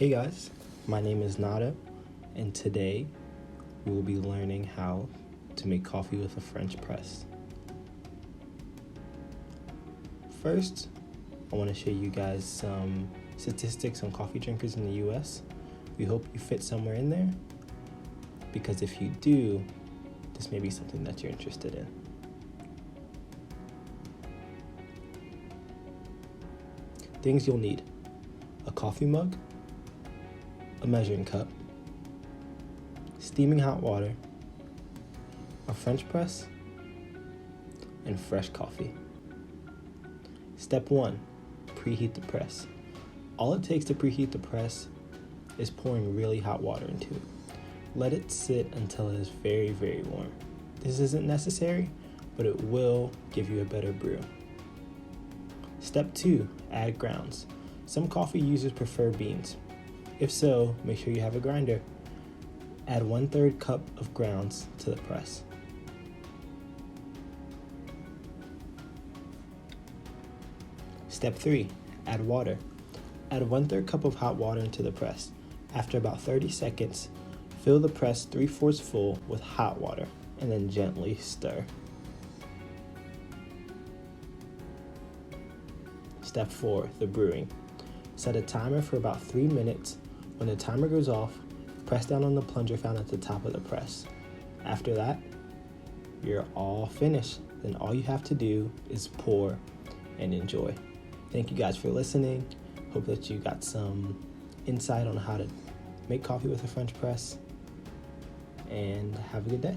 Hey guys, my name is Nahdoe, and today we will be learning how to make coffee with a French press. First, I want to show you guys some statistics on coffee drinkers in the US. We hope you fit somewhere in there, because if you do, this may be something that you're interested in. Things you'll need: a coffee mug, a measuring cup, steaming hot water, a French press, and fresh coffee. Step 1, preheat the press. All it takes to preheat the press is pouring really hot water into it. Let it sit until it is very, very warm. This isn't necessary, but it will give you a better brew. Step 2, add grounds. Some coffee users prefer beans. If so, make sure you have a grinder. Add 1/3 cup of grounds to the press. Step 3, add water. Add 1/3 cup of hot water into the press. After about 30 seconds, fill the press 3/4 full with hot water and then gently stir. Step 4, the brewing. Set a timer for about 3 minutes. When the timer goes off, press down on the plunger found at the top of the press. After that, you're all finished. Then all you have to do is pour and enjoy. Thank you guys for listening. Hope that you got some insight on how to make coffee with a French press, and have a good day.